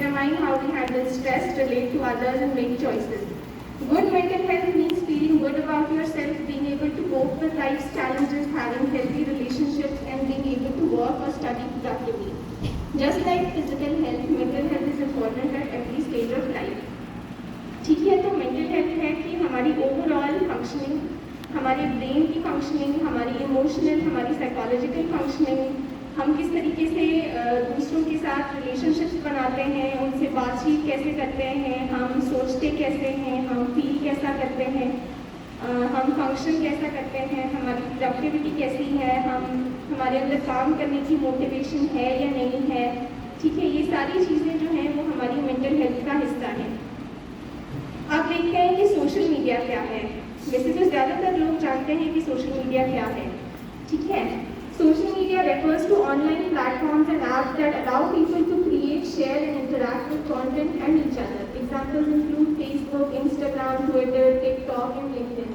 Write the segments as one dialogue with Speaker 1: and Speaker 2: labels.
Speaker 1: determine how we handle stress, relate to others, and make choices. Good mental health means feeling good about yourself, being able to cope with life's challenges, having healthy relationships, and being able to work or study productively. Just like physical health, mental health is important at every stage of life. ठीक है, तो mental health है कि हमारी overall functioning, हमारे brain की functioning, हमारी emotional, हमारी साइकोलॉजिकल फंक्शनिंग, हम किस तरीके से दूसरों के साथ रिलेशनशिप्स बनाते हैं, उनसे बातचीत कैसे करते हैं, हम सोचते कैसे हैं, हम फील कैसा करते हैं, हम फंक्शन कैसा करते हैं, हमारी प्रोडक्टिविटी कैसी है, हमारे अंदर काम करने की मोटिवेशन है या नहीं है। ठीक है, ये सारी चीज़ें जो हैं वो हमारी मेंटल हेल्थ का हिस्सा है। आप देखते हैं कि सोशल मीडिया क्या है। वैसे तो ज़्यादातर लोग जानते हैं कि सोशल मीडिया क्या है। ठीक है, social media refers to online platforms and apps that allow people to create, share and interact with content and each other. Examples include Facebook, Instagram, Twitter, TikTok and LinkedIn.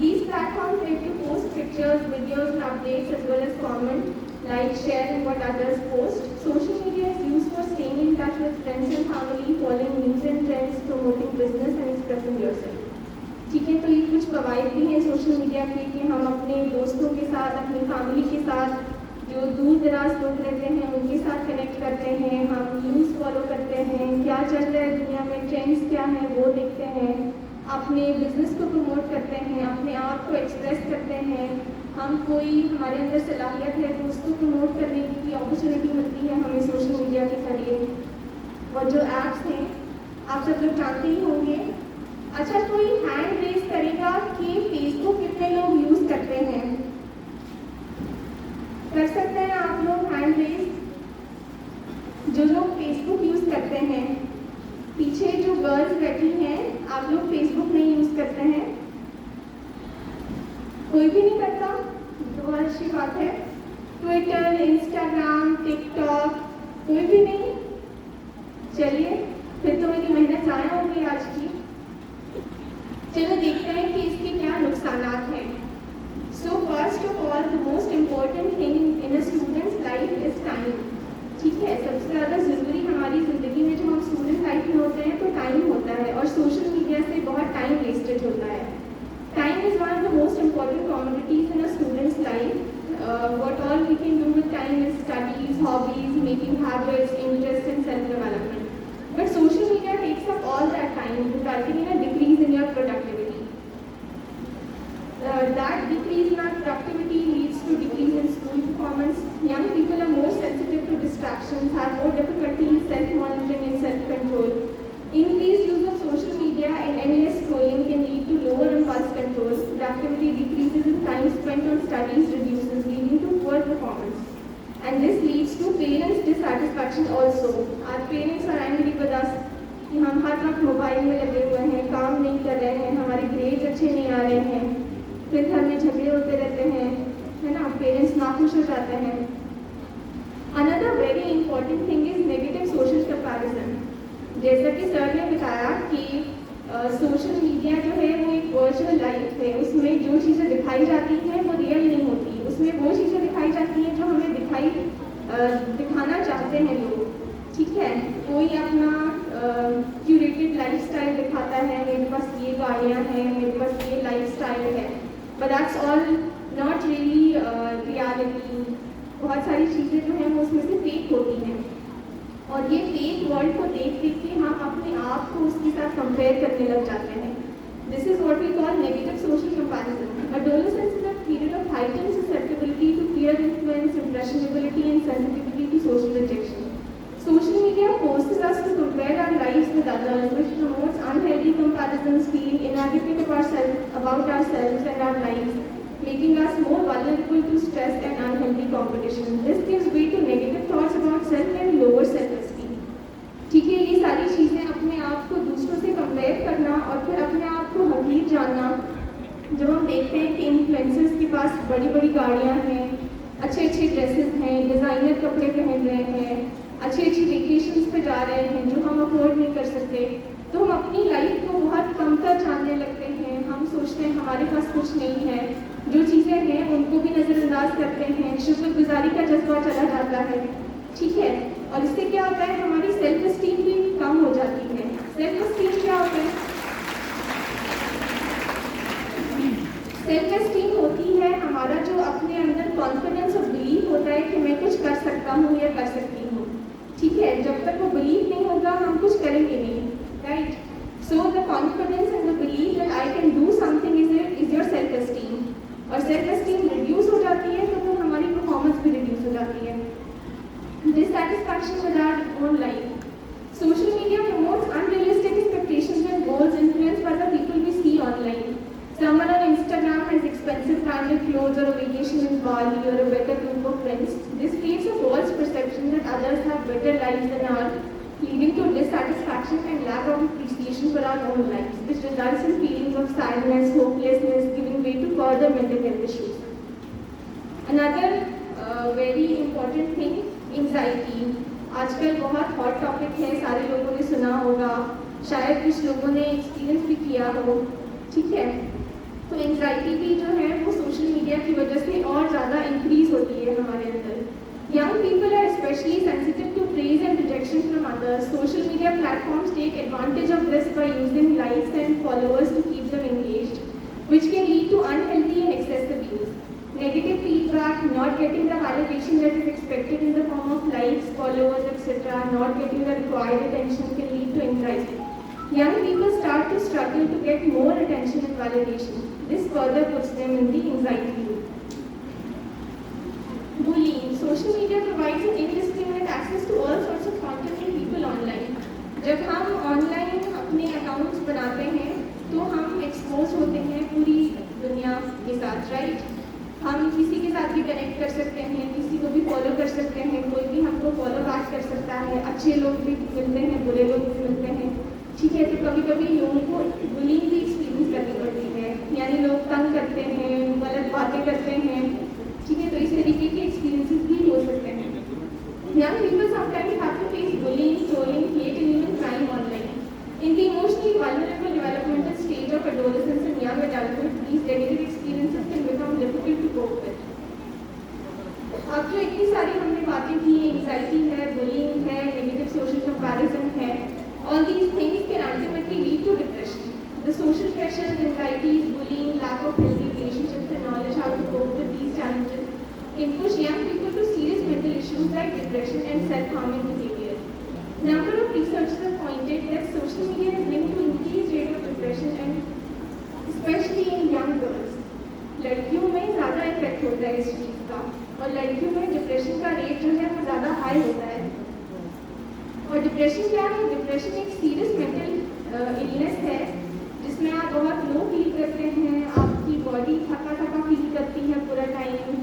Speaker 1: These platforms let you post pictures, videos and updates as well as comment, like, share and what others post. Social media is used for staying in touch with friends and family, following news and trends, promoting business and expressing yourself. ठीक है, तो ये कुछ फवाइद भी हैं social media के कि हम अपने दोस्तों के साथ, अपनी फैमिली के साथ, जो दूर दराज लोग रहते हैं उनके साथ कनेक्ट करते हैं, हम न्यूज़ फॉलो करते हैं, क्या चल रहा है दुनिया में, ट्रेंड्स क्या हैं वो देखते हैं, अपने बिजनेस को प्रमोट करते हैं, अपने आप को एक्सप्रेस करते हैं, हम कोई हमारे अंदर सलाहियत है तो उसको प्रमोट करने की अपॉर्चुनिटी मिलती है हमें सोशल मीडिया के जरिए। और जो ऐप्स हैं आप सब लोग जानते ही होंगे। अच्छा, कोई हैंड रेज करेगा कि फेसबुक कितने लोग यूज़ करते हैं? कर सकते हैं आप लोग हैंड रेज? जो लोग फेसबुक यूज़ करते हैं, पीछे जो गर्ल्स बैठी हैं, आप लोग फेसबुक नहीं यूज़ करते हैं? कोई भी नहीं करता? बहुत अच्छी बात है। ट्विटर, इंस्टाग्राम, टिकटॉक, कोई भी नहीं? चलिए, फिर तो मेरी मेहनत ज़ाया होगी आज की। चलो देखते हैं कि इसके क्या नुकसानात हैं। So first of all, the most important thing in a students life is time. ठीक है, सबसे ज़्यादा ज़रूरी हमारी ज़िंदगी में जो हम स्टूडेंट लाइफ में होते हैं तो टाइम होता है, और सोशल मीडिया से बहुत टाइम वेस्टेज होता है। Time is one of the most important commodities in a student's life. What all we can do with time is studies, hobbies, making habits, interests and self-development. But social media takes up all that time, resulting in a decrease in your productivity. That decrease in our productivity leads to decrease in school performance. Young people are more sensitive to distractions, have more difficulty in self-monitoring and self-control. Increased use of social media and endless scrolling can lead to lower impulse control. Productivity decreases and time spent on studies reduces, leading to poor performance. And this leads to parents' dissatisfaction also. Our parents are angry with us कि हम हर वक्त mobile में लगे हुए हैं, काम नहीं कर रहे हैं, हमारे ग्रेड्स अच्छे नहीं आ रहे हैं, फिर घर में झगड़े होते रहते हैं, है ना, पेरेंट्स नाखुश हो जाते हैं। Another very important thing is negative social comparison. जैसा कि सर ने बताया कि सोशल मीडिया जो है वो एक वर्चुअल लाइफ है, उसमें जो चीज़ें दिखाई जाती हैं वो रियल नहीं होती, उसमें वो चीज़ें दिखाई जाती हैं जो हमें दिखाना चाहते हैं लोग। ठीक है, कोई अपना क्यूरेटेड लाइफस्टाइल दिखाता है, मेरे पास ये गाड़ियाँ हैं, मेरे पास ये लाइफस्टाइल है, but that's all not really reality. बहुत सारी चीज़ें जो हैं वो उसमें से फेक होती हैं, और ये फेक वर्ल्ड को देख देख के हम अपने आप को उसके साथ कंपेयर करने लग जाते हैं। This is what we call negative social comparison. Adolescence is a period of heightened susceptibility to peer influence, impressionability and sensitivity to social rejection. Social media forces us to compare our lives with others, which promotes unhealthy comparisons, feeling inadequate about ourselves and our lives, making us more vulnerable to stress and unhealthy competition. This gives way to negative thoughts about self and lower self-esteem. ठीक है, ये सारी चीज़ें अपने आप को दूसरों से कंपेयर करना और फिर अपने आप को हकीर जानना। जब हम देखते हैं कि इन्फ्लुएंसर्स के पास बड़ी बड़ी गाड़ियाँ हैं, अच्छे अच्छे ड्रेसेस हैं, डिज़ाइनर कपड़े पहन रहे हैं, अच्छी अच्छी वेकेशंस पे जा रहे हैं जो हम अफोर्ड नहीं कर सकते, तो हम अपनी लाइफ को बहुत कमतर जानने लगते हैं। हम सोचते हैं हमारे पास कुछ नहीं है, जो चीज़ें हैं उनको भी नज़रअंदाज करते हैं, शुक्रगुजारी का जज्बा चला जाता है। ठीक है, और इससे क्या होता है, हमारी सेल्फ एस्टीम भी जब तक वो बिलीव नहीं होगा हम कुछ करेंगे नहीं, right? So the confidence and the believe that I can do something is your self esteem, और सेल्फ एस्टीम रिड्यूस हो जाती है तो फिर हमारी परफॉर्मेंस भी रिड्यूस हो जाती है। Dissatisfaction with our own life. Social media promotes unrealistic expectations and goals influenced by the people we see online. Someone on Instagram has expensive branded clothes or a vacation in Bali or a better group of friends. This creates a false perception that others have better lives than ours, leading to dissatisfaction and lack of appreciation for our own lives, which results in feelings of sadness, hopelessness, giving way to further mental health issues. Another very important thing, anxiety. आजकल बहुत hot topic है, सारे लोगों ने सुना होगा, शायद कुछ लोगों ने एक्सपीरियंस भी किया हो, ठीक है? तो एंजाइटी भी जो है वो सोशल मीडिया की वजह से और ज़्यादा इंक्रीज होती है हमारे अंदर। Young people are especially sensitive to praise and rejection from others. Social media platforms take advantage of this by using likes and followers to keep them engaged, which can lead to unhealthy and excessive use. Negative feedback, not getting the validation that is expected in the form of likes, followers, etc., not getting the required attention can lead to anxiety. Young people start to struggle to get more attention and validation. This further puts them in the anxiety loop. Bullying. Social media provides an indiscriminate access to all sorts of content and people online. जब हम online अपने accounts बनाते हैं तो हम expose होते हैं पूरी दुनिया के साथ, राइट? हम किसी के साथ भी कनेक्ट कर सकते हैं, किसी को भी फॉलो कर सकते हैं, कोई भी हमको फॉलो बैक कर सकता है, अच्छे लोग भी मिलते हैं, बुरे लोग भी मिलते हैं, ठीक है? तो कभी कभी लोगों को बुलिंग भी एक्सपीरियंस करनी पड़ती है, यानी लोग तंग करते हैं, गलत बातें करते हैं, ठीक है? तो इस तरीके के एक्सपीरियंसेस भी हो सकते हैं। Young people sometimes have to face bullying, trolling, hate and even crime online. In the emotionally vulnerable developmental stage of adolescence and young adulthood, these negative experiences can become difficult to cope with. अब जो इतनी सारी हमने बातें की, anxiety है, bullying है, negative social comparison है, all these things can ultimately lead to depression. The social pressures, anxieties, bullying, lack of healthy relationships and knowledge how to cope with these challenges can push young people to serious mental issues like depression and self-harming behavior. Number of researchers have pointed that social media is linked to increased rate of depression and especially in young girls. लड़कियों में ज़्यादा effect होता है इस चीज़ का, और लड़कियों में डिप्रेशन का रेट जो है वो ज़्यादा हाई होता है। और डिप्रेशन क्या है? डिप्रेशन एक सीरियस मेंटल इलनेस है जिसमें आप बहुत लो फील करते हैं, आपकी बॉडी थका थका फील करती है पूरा टाइम,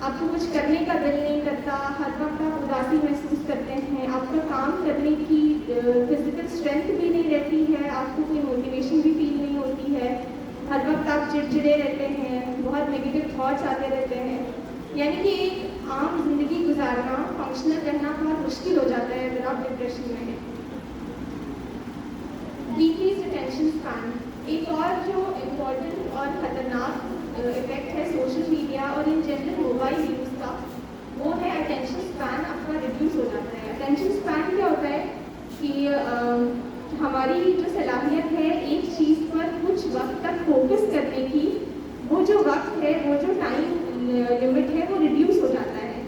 Speaker 1: आपको कुछ करने का दिल नहीं करता, हर वक्त आप उदासी महसूस करते हैं, आपका काम करने की फिजिकल स्ट्रेंथ भी नहीं रहती है, आपको कोई मोटिवेशन भी फील नहीं होती है, हर वक्त आप चिड़चिड़े रहते हैं, बहुत नेगेटिव थॉट्स आते रहते हैं, यानी कि एक आम जिंदगी गुजारना, फंक्शनल रहना बहुत मुश्किल हो जाता है अगर आप डिप्रेशन में हैं। डिक्रीज अटेंशन स्पैन एक और जो इम्पोर्टेंट और ख़तरनाक इफेक्ट है सोशल मीडिया और इन जनरल मोबाइल यूज़ का, वो है अटेंशन स्पैन आपका रिड्यूस हो जाता है। अटेंशन स्पैन क्या होता है कि हमारी जो सलाहियत है एक चीज़ पर कुछ वक्त तक फोकस करने की, वो जो वक्त है, वो जो टाइम लिमिट है, वो रिड्यूस हो जाता है,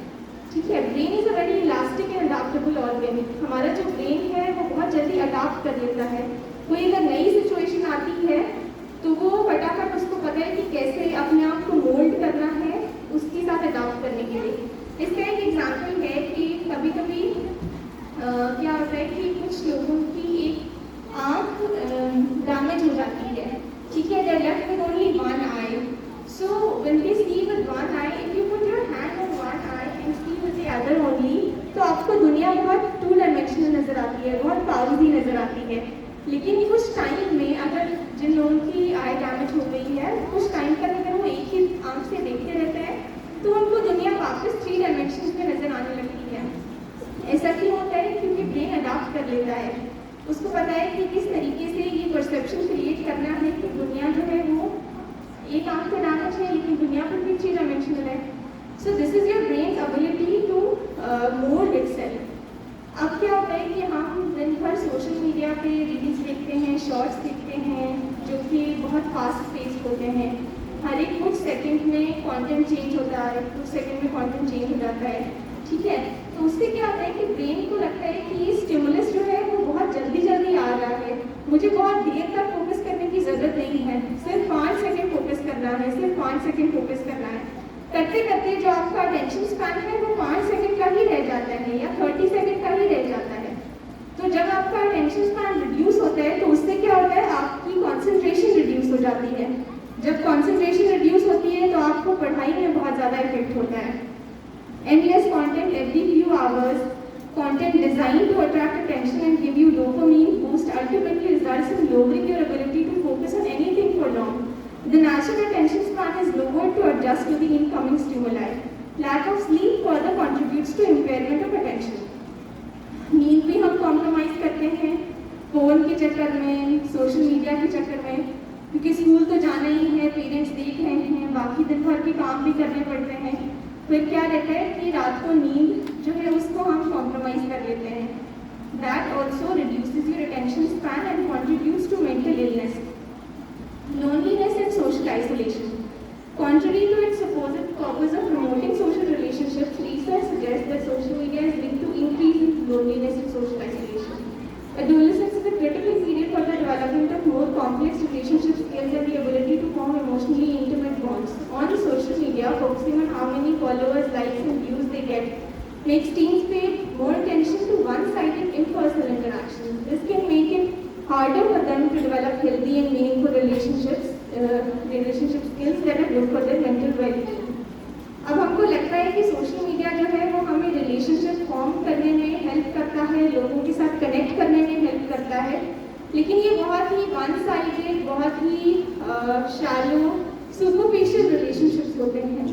Speaker 1: ठीक है? Brain is a very elastic and adaptable organ. हमारा जो ब्रेन है वो बहुत जल्दी अडाप्ट कर लेता है। कोई अगर नई सिचुएशन आती है तो वो फटाफट उसको पता है कि कैसे अपने आप को मोल्ड करना है उसके साथ अडॉप्ट करने के लिए। इसका एक एग्जांपल है कि कभी कभी क्या होता है कि कुछ लोगों की एक आँख डैमेज हो जाती है, ठीक है? They're left with only one eye. So when they see with one eye, if you put your hand on one eye and see with the other only, तो आपको दुनिया बहुत टू डायमेंशनल नज़र आती है, बहुत पाउजी नज़र आती है। लेकिन कुछ टाइम में अगर जिन लोगों की आई डैमेज हो गई है, कुछ टाइम तक अगर वो एक ही आँख से देखते रहते हैं तो उनको दुनिया वापस 3 डायमेंशंस में नज़र आने लगती है। ऐसा क्यों होता है? क्योंकि ब्रेन अडॉप्ट कर लेता है, उसको पता है कि किस तरीके से ये परसेप्शन क्रिएट करना है कि दुनिया जो है वो एक आँख से डैमेज है लेकिन दुनिया पर भी 3 डायमेंशनल है। So this is your brain ability to mould itself. अब क्या होता है कि हम दिन भर सोशल मीडिया पे रील्स देखते हैं, शॉर्ट्स देखते हैं जो कि बहुत फास्ट पेस होते हैं, हर एक कुछ सेकंड में कंटेंट चेंज होता है, कुछ सेकंड में कंटेंट चेंज हो जाता है, ठीक है? तो उससे क्या होता है कि ब्रेन को लगता है कि ये स्टिमुलस जो है वो बहुत जल्दी जल्दी आ रहा है, मुझे बहुत देर तक फोकस करने की ज़रूरत नहीं है, सिर्फ 5 सेकंड फोकस करना है, सिर्फ 5 सेकंड फोकस करना है। करते करते जो आपका अटेंशन स्पैन है वो 5 सेकंड का ही रह जाता है या 30 सेकंड का ही रह जाता है। तो जब आपका अटेंशन स्पैन रिड्यूस होता है तो उससे क्या होता है, आपकी कॉन्सेंट्रेशन रिड्यूस हो जाती है। जब कॉन्सेंट्रेशन रिड्यूस होती है तो आपको पढ़ाई में बहुत ज़्यादा इफेक्ट होता है। Endless content every few hours, content designed to attract attention and give you dopamine boost ultimately results in lowering your ability to focus on anything for long. The natural attention span is lowered to adjust to the incoming stimuli. Lack of sleep further contributes to impairment of attention. नींद भी हम compromise करते हैं phone के चक्कर में, social media के चक्कर में, क्योंकि स्कूल तो जाना ही है, पेरेंट्स देख रहे हैं, बाकी दिन भर के काम भी करने पड़ते हैं। फिर क्या रहता है कि रात को नींद जो है उसको हम कॉम्प्रोमाइज़ कर लेते हैं। That also reduces your attention span and contributes to mental illness, loneliness and social isolation. Contrary to its supposed purpose of promoting social relationships, research suggests that social media is linked to increase in loneliness and social isolation. Adolescence is a critical period for the development of more complex relationship skills and the ability to form emotionally intimate bonds. On social media, focusing on how many followers, likes and views they get makes teens pay more attention to one-sided impersonal interactions. This can make it harder for them to develop healthy and meaningful relationship skills that are good for their mental well-being. अब हमको लगता है कि social media जो है वो हमें relationship form करने में हेल्प करता है, लोगों के साथ कनेक्ट करने में हेल्प करता है, लेकिन ये बहुत ही वन साइडेड, बहुत ही शैलो, सुपरफिशियल रिलेशनशिप्स होते हैं।